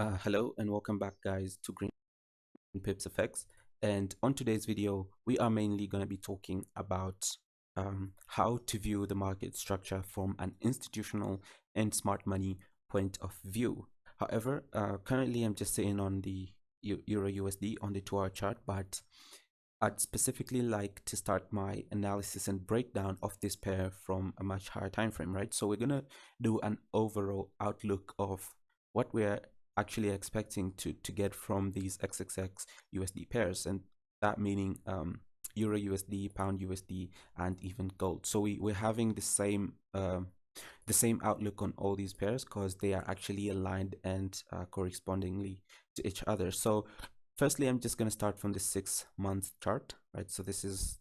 Hello and welcome back, guys, to Green Pips Effects. And on today's video, we are mainly going to be talking about how to view the market structure from an institutional and smart money point of view. However, currently I'm just sitting on the Euro USD on the 2-hour chart, but I'd specifically like to start my analysis and breakdown of this pair from a much higher time frame, right? So we're gonna do an overall outlook of what we're actually expecting to get from these XXX USD pairs, and that meaning Euro USD, Pound USD, and even gold. So we're having the same outlook on all these pairs because they are actually aligned and correspondingly to each other. So firstly, I'm just going to start from the 6-month chart, right? So this is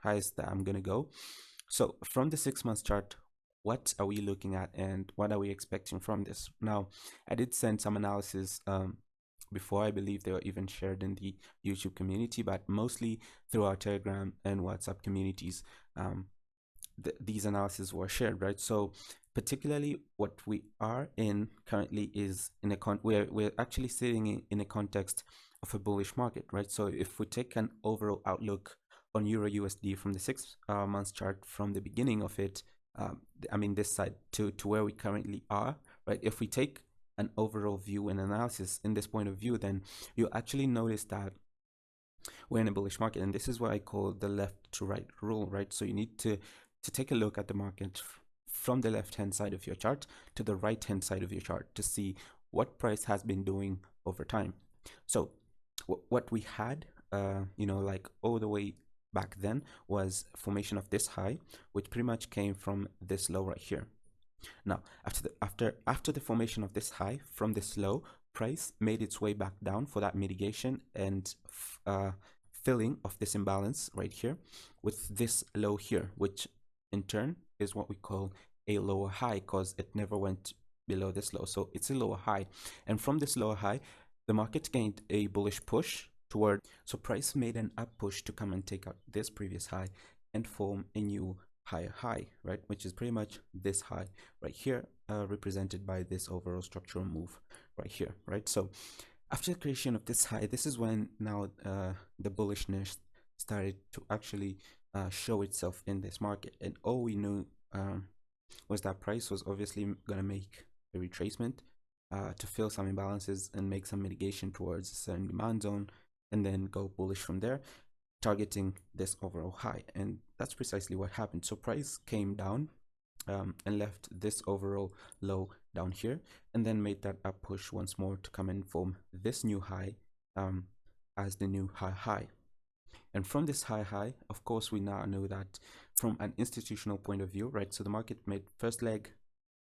highest that I'm going to go. So from the 6-month chart, what are we looking at and what are we expecting from this? Now, I did send some analysis before. I believe they were even shared in the YouTube community, but mostly through our Telegram and WhatsApp communities. These analyses were shared, right? So particularly what we are in currently is in a we're actually sitting in a context of a bullish market, right? So if we take an overall outlook on Euro USD from the 6 months chart from the beginning of it, I mean this side to where we currently are, right? If we take an overall view and analysis in this point of view, then you'll actually notice that we're in a bullish market, and this is what I call the left to right rule, right? So you need to take a look at the market from the left hand side of your chart to the right hand side of your chart to see what price has been doing over time. So what we had, like all the way back then, was formation of this high, which pretty much came from this low right here. Now, after the formation of this high from this low, price made its way back down for that mitigation and filling of this imbalance right here with this low here, which in turn is what we call a lower high because it never went below this low. So it's a lower high. And from this lower high, the market gained a bullish push toward, so price made an up push to come and take out this previous high and form a new higher high, right? Which is pretty much this high right here, represented by this overall structural move right here, right? So after the creation of this high, this is when now the bullishness started to actually show itself in this market. And all we knew was that price was obviously going to make a retracement to fill some imbalances and make some mitigation towards a certain demand zone, and then go bullish from there, targeting this overall high. And that's precisely what happened. So price came down and left this overall low down here, and then made that up push once more to come and form this new high as the new high. And from this high, of course, we now know that from an institutional point of view, right? So the market made first leg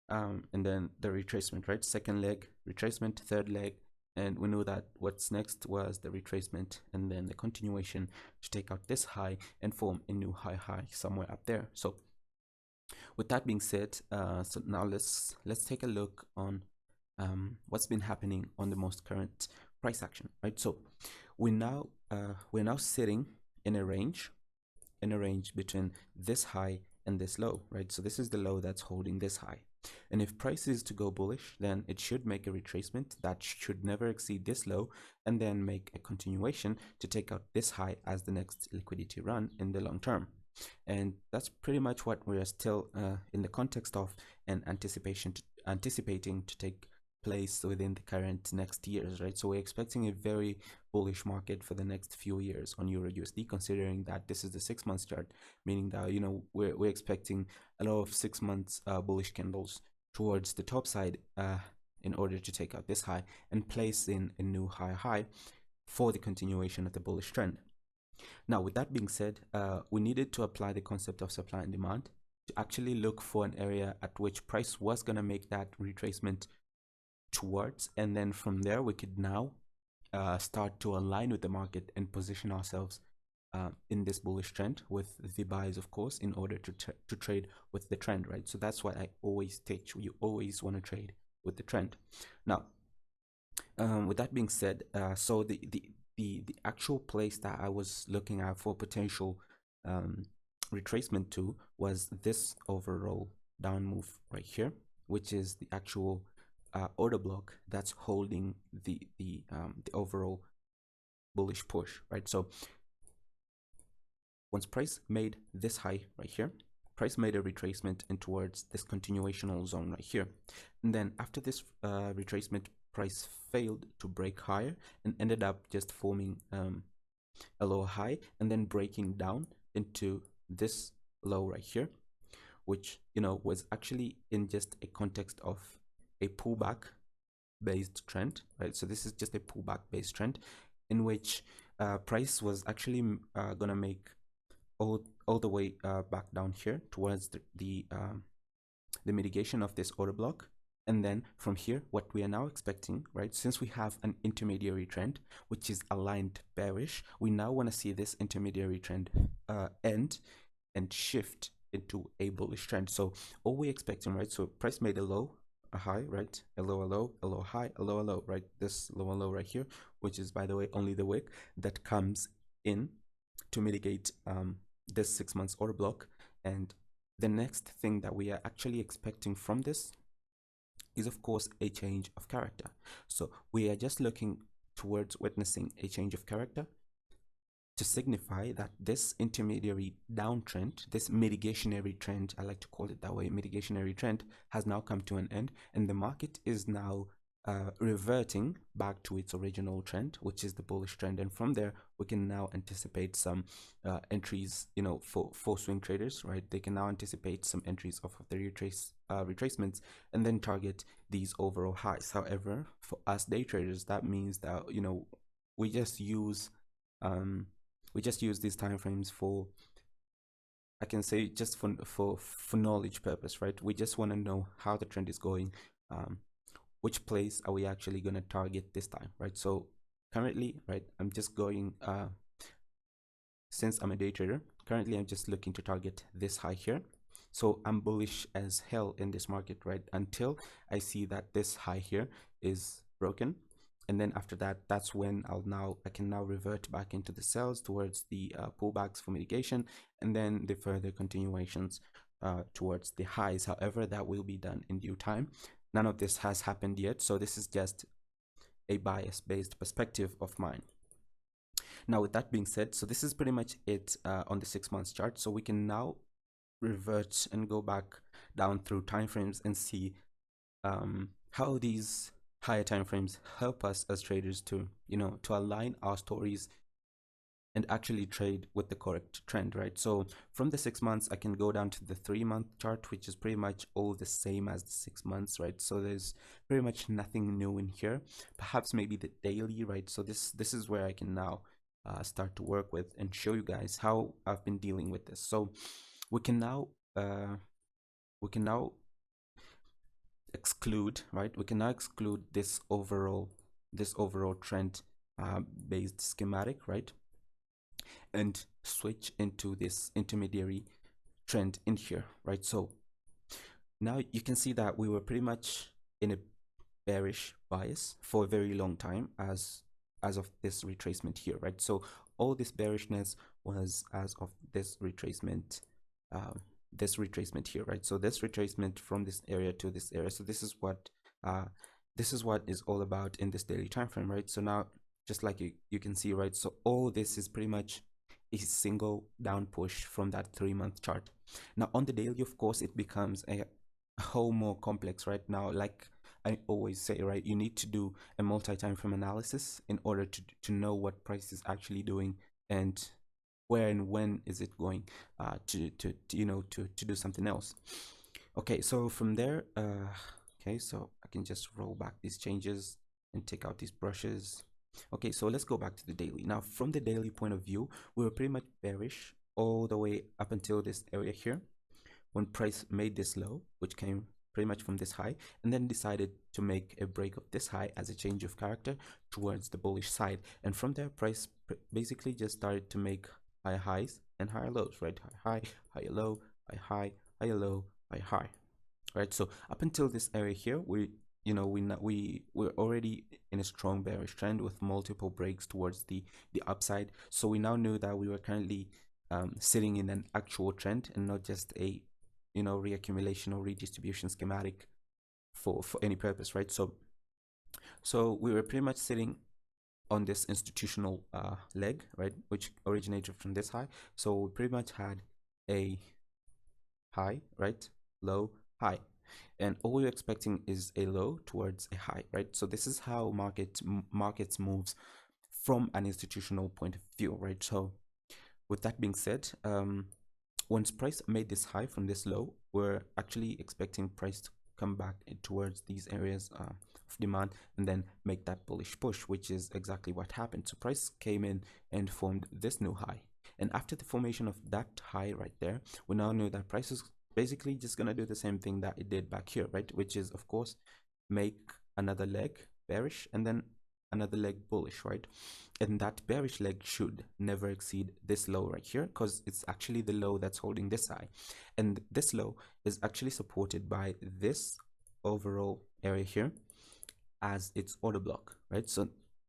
and then the retracement, right? Second leg, retracement, third leg. And we know that what's next was the retracement and then the continuation to take out this high and form a new high somewhere up there. So with that being said, so now let's take a look on what's been happening on the most current price action, right? So we're now sitting in a range between this high and this low, right? So this is the low that's holding this high. And if price is to go bullish, then it should make a retracement that should never exceed this low, and then make a continuation to take out this high as the next liquidity run in the long term. And that's pretty much what we are still in the context of, and anticipating to take place within the current next years, right? So we're expecting a very bullish market for the next few years on Euro USD, considering that this is the 6 months chart, meaning that we're expecting a lot of 6 months bullish candles towards the top side in order to take out this high and place in a new high for the continuation of the bullish trend. Now, with that being said, we needed to apply the concept of supply and demand to actually look for an area at which price was going to make that retracement towards, and then from there we could now start to align with the market and position ourselves in this bullish trend with the buys, of course, in order to trade with the trend, right? So that's what I always teach. You always want to trade with the trend. Now, with that being said, so the actual place that I was looking at for potential retracement to was this overall down move right here, which is the actual order block that's holding the overall bullish push, right? So once price made this high right here, price made a retracement in towards this continuational zone right here, and then after this retracement, price failed to break higher and ended up just forming a lower high and then breaking down into this low right here, which was actually in just a context of a pullback based trend, right? So this is just a pullback based trend in which price was actually gonna make all the way back down here towards the mitigation of this order block. And then from here, what we are now expecting, right, since we have an intermediary trend which is aligned bearish, we now want to see this intermediary trend end and shift into a bullish trend. So all we're expecting, right, so price made a low, a high, right, a low, a low, a low, high, a low, a low, right, this low and low right here, which is, by the way, only the wick that comes in to mitigate this 6 months order block. And the next thing that we are actually expecting from this is, of course, a change of character. So we are just looking towards witnessing a change of character to signify that this intermediary downtrend, this mitigationary trend, I like to call it that way, mitigationary trend, has now come to an end, and the market is now reverting back to its original trend, which is the bullish trend. And from there, we can now anticipate some entries, for swing traders, right? They can now anticipate some entries off of the retracements and then target these overall highs. However, for us day traders, that means that we just use these time frames for, I can say, just for knowledge purpose, right? We just want to know how the trend is going. Which place are we actually going to target this time, right? So currently, right, I'm just going, since I'm a day trader, currently I'm just looking to target this high here. So I'm bullish as hell in this market, right, until I see that this high here is broken. And then after that, that's when I can now revert back into the sells towards the pullbacks for mitigation, and then the further continuations towards the highs. However, that will be done in due time. None of this has happened yet, so this is just a bias-based perspective of mine. Now, with that being said, so this is pretty much it on the 6 months chart. So we can now revert and go back down through timeframes and see how these higher timeframes help us as traders to align our stories and actually trade with the correct trend, right? So from the 6 months, I can go down to the 3-month chart, which is pretty much all the same as the 6 months, right? So there's pretty much nothing new in here. Perhaps maybe the daily, right? So this is where I can now start to work with and show you guys how I've been dealing with this. So we can now exclude, right? We can now exclude this overall trend based schematic, right? And switch into this intermediary trend in here, right? So now you can see that we were pretty much in a bearish bias for a very long time as of this retracement here, right? So all this bearishness was as of this retracement here, right? So this retracement from this area to this area. So this is what is all about in this daily time frame, right? So now, just like you can see, right? So all this is pretty much a single down push from that 3-month chart. Now on the daily, of course, it becomes a whole more complex, right? Now, like I always say, right, you need to do a multi-time frame analysis in order to know what price is actually doing and where and when is it going to do something else. Okay, so from there, okay, so I can just roll back these changes and take out these brushes. Okay, so let's go back to the daily. Now, from the daily point of view, we were pretty much bearish all the way up until this area here, when price made this low, which came pretty much from this high, and then decided to make a break of this high as a change of character towards the bullish side. And from there, price basically just started to make higher highs and higher lows, right? High, higher low, high, higher low, high, right? So up until this area here, we're already in a strong bearish trend with multiple breaks towards the upside. So we now knew that we were currently sitting in an actual trend and not just a reaccumulation or redistribution schematic for any purpose, right? So we were pretty much sitting on this institutional leg, right, which originated from this high. So we pretty much had a high, right, low, high, and all we're expecting is a low towards a high, right? So this is how markets moves from an institutional point of view, right? So with that being said, once price made this high from this low, we're actually expecting price to come back towards these areas of demand and then make that bullish push, which is exactly what happened. So price came in and formed this new high. And after the formation of that high right there, we now know that price is basically just going to do the same thing that it did back here, right? Which is, of course, make another leg bearish and then another leg bullish, right? And that bearish leg should never exceed this low right here, because it's actually the low that's holding this high, and this low is actually supported by this overall area here as its order block, right? So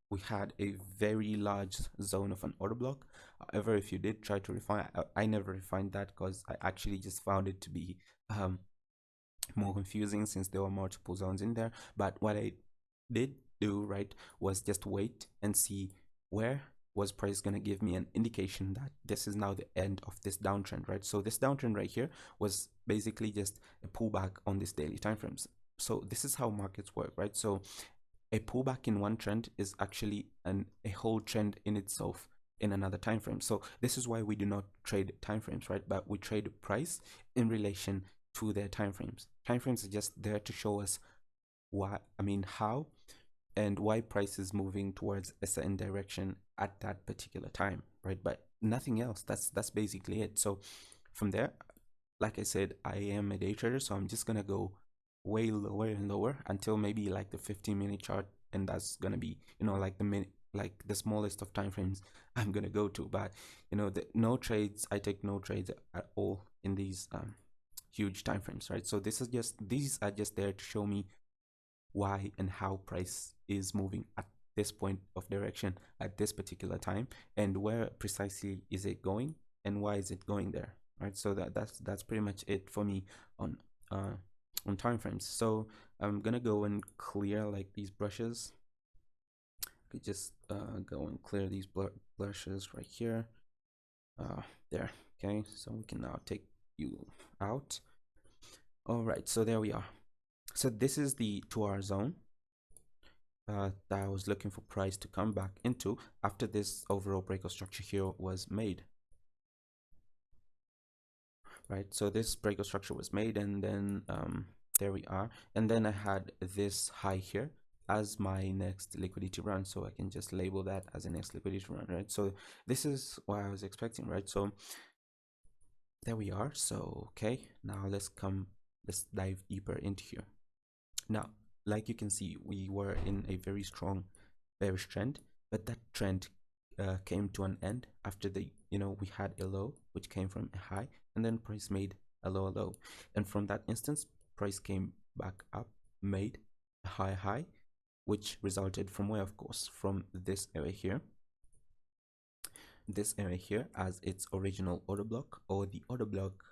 we had a very large zone of an order block. However, if you did try to refine, I never refined that because I actually just found it to be more confusing since there were multiple zones in there. But what I did do, right, was just wait and see where was price going to give me an indication that this is now the end of this downtrend, right? So this downtrend right here was basically just a pullback on this daily time frames. So this is how markets work, right? So a pullback in one trend is actually a whole trend in itself in another time frame. So this is why we do not trade time frames, right? But we trade price in relation to their time frames. Time frames are just there to show us how and why price is moving towards a certain direction at that particular time, right? But nothing else. That's basically it. So from there, like I said, I am a day trader, so I'm just gonna go way lower and lower until maybe like the 15-minute chart, and that's gonna be, like the smallest of time frames I'm gonna go to. But no trades, I take no trades at all in these huge time frames, right? So these are just there to show me why and how price is moving at this point of direction at this particular time, and where precisely is it going and why is it going there, right? So that's pretty much it for me on time frames. So I'm gonna go and clear like these brushes. I could just go and clear these brushes right here. There. Okay, so we can now take you out. All right, so there we are. So this is the 2-hour zone that I was looking for price to come back into after this overall breakout structure here was made. Right, so this breakout structure was made, and then there we are. And then I had this high here as my next liquidity run, so I can just label that as a next liquidity run, right? So this is what I was expecting, right? So there we are. So okay, now let's dive deeper into here. Now, like you can see, we were in a very strong bearish trend, but that trend came to an end after we had a low which came from a high, and then price made a lower low, and from that instance price came back up, made a high, which resulted from where? Of course, from this area here as its original order block, or the order block,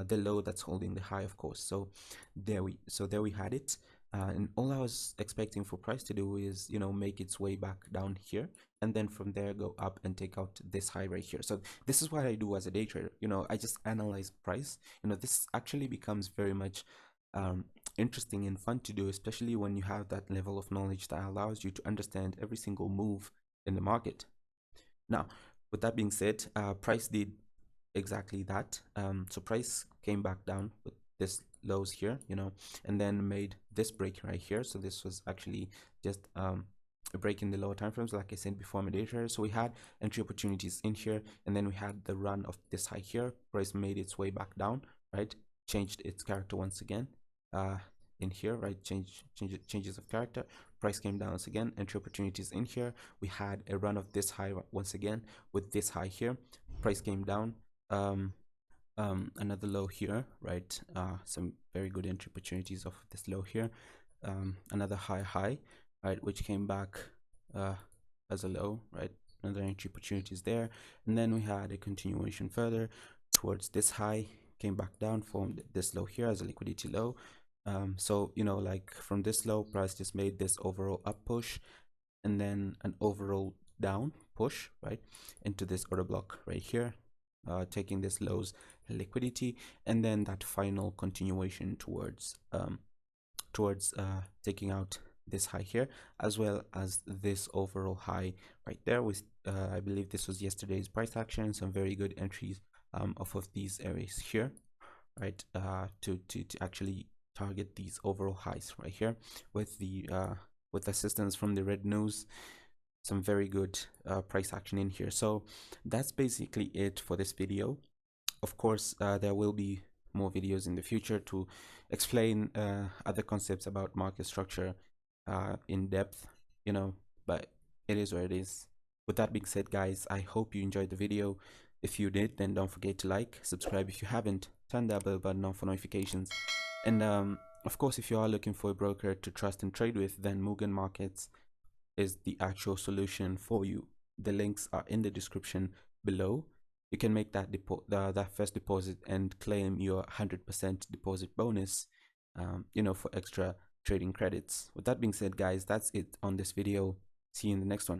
the low that's holding the high, of course. So there we had it. And all I was expecting for price to do is, make its way back down here, and then from there go up and take out this high right here. So this is what I do as a day trader. I just analyze price. This actually becomes very much interesting and fun to do, especially when you have that level of knowledge that allows you to understand every single move in the market. Now, with that being said, price did exactly that. So price came back down with this lows here, and then made this break right here. So this was actually just a break in the lower time frames, like I said before, I'm a day trader. So we had entry opportunities in here, and then we had the run of this high here. Price made its way back down, right? Changed its character once again in here, right? Changes of character. Price came down once again. Entry opportunities in here. We had a run of this high once again with this high here. Price came down. Another low here, right? Some very good entry opportunities of this low here. Another high, right, which came back as a low, right? Another entry opportunities there, and then we had a continuation further towards this high, came back down, formed this low here as a liquidity low, So, you know, like from this low, price just made this overall up push and then an overall down push, right, into this order block right here, taking this low's liquidity, and then that final continuation towards taking out this high here, as well as this overall high right there with I believe this was yesterday's price action, some very good entries off of these areas here, right, to actually target these overall highs right here with assistance from the red news, some very good price action in here. So that's basically it for this video. Of course, there will be more videos in the future to explain other concepts about market structure in depth, you know, but it is what it is. With that being said, guys, I hope you enjoyed the video. If you did, then don't forget to like, subscribe if you haven't, turn that bell button on for notifications. And of course, if you are looking for a broker to trust and trade with, then Mugen Markets is the actual solution for you. The links are in the description below. You can make that that first deposit and claim your 100% deposit bonus, you know, for extra trading credits. With that being said, guys, that's it on this video. See you in the next one.